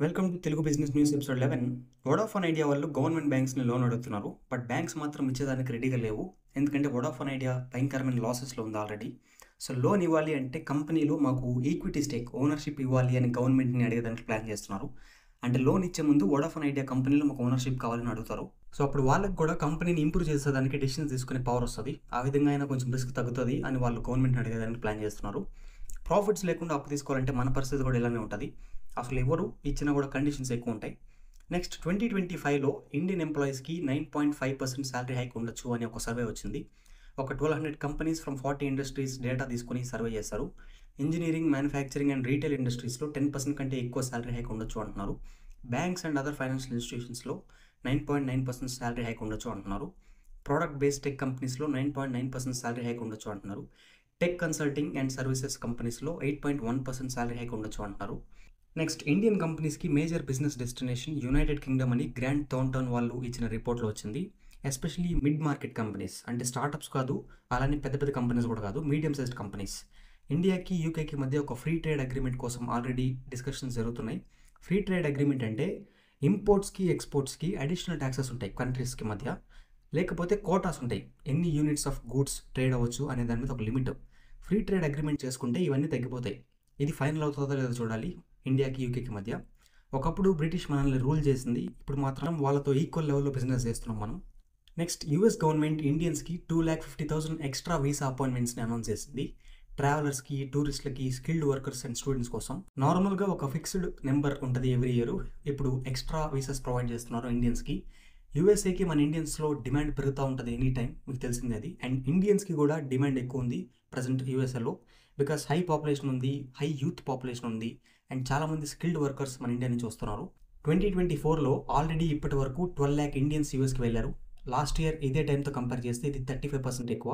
Welcome to Telugu business news episode 11. Vodafone idea వాళ్ళు government బ్యాంక్స్ని loan అడుగుతున్నారు. But banks మాత్రం ఇచ్చేదానికి రెడీగా లేవు. ఎందుకంటే వోడాఫోన్ ఐడియా భయంకరమైన లాసెస్లో ఉంది ఆల్రెడీ. సో లోన్ ఇవ్వాలి అంటే కంపెనీలో మాకు ఈక్విటీ స్టేక్ ఓనర్షిప్ ఇవ్వాలి అని గవర్నమెంట్ని అడిగేదానికి ప్లాన్ చేస్తున్నారు. అంటే లోన్ ఇచ్చే ముందు వోడాఫోన్ ఐడియా కంపెనీలో మాకు ఓనర్షిప్ కావాలని అడుగుతారు. సో అప్పుడు వాళ్ళకి కూడా కంపెనీని ఇంప్రూవ్ చేసేదానికి డెసిషన్స్ తీసుకునే పవర్ వస్తుంది. ఆ విధంగా అయినా కొంచెం రిస్క్ తగ్గుతుంది అని వాళ్ళు గవర్నమెంట్ని అడిగేదానికి ప్లాన్ చేస్తున్నారు. ప్రాఫిట్స్ లేకుండా అప్పు తీసుకోవాలంటే మన పరిస్థితి కూడా ఇలానే ఉంటుంది. అసలు ఎవరు ఇచ్చినా కూడా కండిషన్స్ ఎక్కువ ఉంటాయి. నెక్స్ట్ 2025లో ఇండియన్ ఎంప్లాయీస్కి 9.5% శాలరీ హైక్ ఉండొచ్చు అని ఒక సర్వే వచ్చింది. ఒక 1200 కంపెనీస్ ఫ్రమ్ 40 ఇండస్ట్రీస్ డేటా తీసుకొని సర్వే చేశారు. ఇంజనీరింగ్, మ్యానుఫ్యాక్చరింగ్ అండ్ రీటైల్ ఇండస్ట్రీస్లో 10% కంటే ఎక్కువ శాలరీ హైక్ ఉండొచ్చు అంటున్నారు. బ్యాంక్స్ అండ్ అదర్ ఫైనాన్షియల్ ఇన్స్టిట్యూషన్స్లో 9.9% శాలరీ హైక్ ఉండొచ్చు అంటున్నారు. ప్రోడక్ట్ బేస్డ్ టెక్ కంపెనీస్లో 9.9% శాలరీ హైక్ ఉండొచ్చు అంటున్నారు. టెక్ కన్సల్టింగ్ అండ్ సర్వీసెస్ కంపెనీస్లో 8.1% శాలరీ హైక్ ఉండొచ్చు అంటున్నారు. నెక్స్ట్ ఇండియన్ కంపెనీస్కి major business destination United Kingdom అని గ్రాండ్ థార్న్టన్ వాళ్ళు ఇచ్చిన రిపోర్ట్లో వచ్చింది. ఎస్పెషల్లీ మిడ్ మార్కెట్ కంపెనీస్, అంటే స్టార్టప్స్ కాదు, అలానే పెద్ద పెద్ద కంపెనీస్ కూడా కాదు, మీడియం సైజ్డ్ కంపెనీస్. ఇండియాకి యూకేకి మధ్య ఒక ఫ్రీ ట్రేడ్ అగ్రిమెంట్ కోసం ఆల్రెడీ డిస్కషన్స్ జరుగుతున్నాయి. ఫ్రీ ట్రేడ్ అగ్రిమెంట్ అంటే ఇంపోర్ట్స్కి ఎక్స్పోర్ట్స్కి అడిషనల్ ట్యాక్సెస్ ఉంటాయి కంట్రీస్కి మధ్య, లేకపోతే కోటాస్ ఉంటాయి, ఎన్ని యూనిట్స్ ఆఫ్ గూడ్స్ ట్రేడ్ అవ్వచ్చు అనే దాని మీద ఒక లిమిట్. ఫ్రీ ట్రేడ్ అగ్రిమెంట్ చేసుకుంటే ఇవన్నీ తగ్గిపోతాయి. ఇది ఫైనల్ అవుతుందో లేదో చూడాలి ఇండియాకి యూకేకి మధ్య. ఒకప్పుడు బ్రిటిష్ మనల్ని రూల్ చేసింది, ఇప్పుడు మాత్రం వాళ్ళతో ఈక్వల్ లెవెల్లో బిజినెస్ చేస్తున్నాం మనం. నెక్స్ట్ యూఎస్ గవర్నమెంట్ ఇండియన్స్కి 2,50,000 ఎక్స్ట్రా వీసా అపాయింట్మెంట్స్ని అనౌన్స్ చేసింది. ట్రావెలర్స్కి, టూరిస్టులకి, స్కిల్డ్ వర్కర్స్ అండ్ స్టూడెంట్స్ కోసం. నార్మల్గా ఒక ఫిక్స్డ్ నెంబర్ ఉంటుంది ఎవ్రీ ఇయర్. ఇప్పుడు ఎక్స్ట్రా వీసాస్ ప్రొవైడ్ చేస్తున్నారు ఇండియన్స్కి. యూఎస్ఏకి మన ఇండియన్స్లో డిమాండ్ పెరుగుతూ ఉంటుంది ఎనీ టైం, మీకు తెలిసింది అది. అండ్ ఇండియన్స్కి కూడా డిమాండ్ ఎక్కువ ఉంది ప్రజెంట్ యూఎస్ఏలో, బికాస్ హై పాపులేషన్ ఉంది, హై యూత్ పాపులేషన్ ఉంది, అండ్ చాలామంది స్కిల్డ్ వర్కర్స్ మన ఇండియా నుంచి వస్తున్నారు. 2024లో ఆల్రెడీ ఇప్పటి వరకు 12 lakh ఇండియన్స్ యూఎస్కి వెళ్ళారు. లాస్ట్ ఇయర్ ఇదే టైంతో కంపేర్ చేస్తే ఇది 35% ఎక్కువ.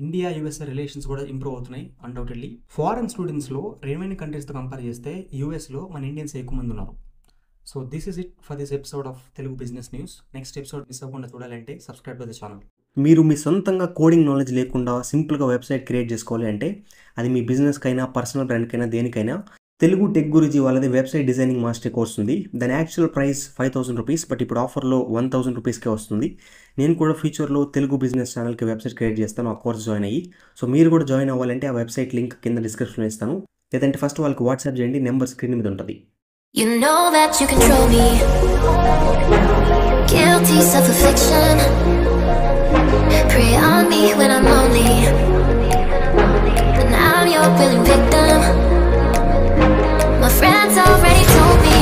ఇండియా యూఎస్ఏ రిలేషన్స్ కూడా ఇంప్రూవ్ అవుతున్నాయి అన్డౌటెడ్లీ. ఫారెన్ స్టూడెంట్స్లో రిమైనింగ్ కంట్రీస్తో కంపేర్ చేస్తే యూఎస్లో మన ఇండియన్స్ ఎక్కువ మంది ఉన్నారు. So this is it for this episode of Telugu business news. Next episode miss అవ్వకుండా చూడాలంటే సబ్స్క్రైబ్ టు ది ఛానల్. మీరు మీ సొంతంగా కోడింగ్ నాలెడ్జ్ లేకుండా సింపుల్గా వెబ్సైట్ క్రియేట్ చేసుకోవాలి అంటే, అది మీ బిజినెస్కైనా పర్సనల్ బ్రాండ్కైనా దేనికైనా, తెలుగు టెక్ గురించి వాళ్ళది వెబ్సైట్ డిజైనింగ్ మాస్టర్ కోర్స్ ఉంది. దాని యాక్చువల్ ప్రైస్ 5,000 రూపీస్, బట్ ఇప్పుడు ఆఫర్లో 1,000 రూపీస్కే వస్తుంది. నేను కూడా ఫ్యూచర్లో తెలుగు బిజినెస్ ఛానల్కి వెబ్సైట్ క్రియేట్ చేస్తాను ఆ కోర్స్ జాయిన్ అయ్యి. సో మీరు కూడా జాయిన్ అవ్వాలంటే ఆ వెబ్సైట్ లింక్ కింద డిస్క్రిప్షన్లో ఇస్తాను, లేదంటే ఫస్ట్ వాళ్ళకి వాట్సాప్ చేయండి, నెంబర్ స్క్రీన్ మీద ఉంటుంది. You know that you control me. Guilty self-affliction. Prey on me when I'm lonely, and I'm your willing victim. My friends already told me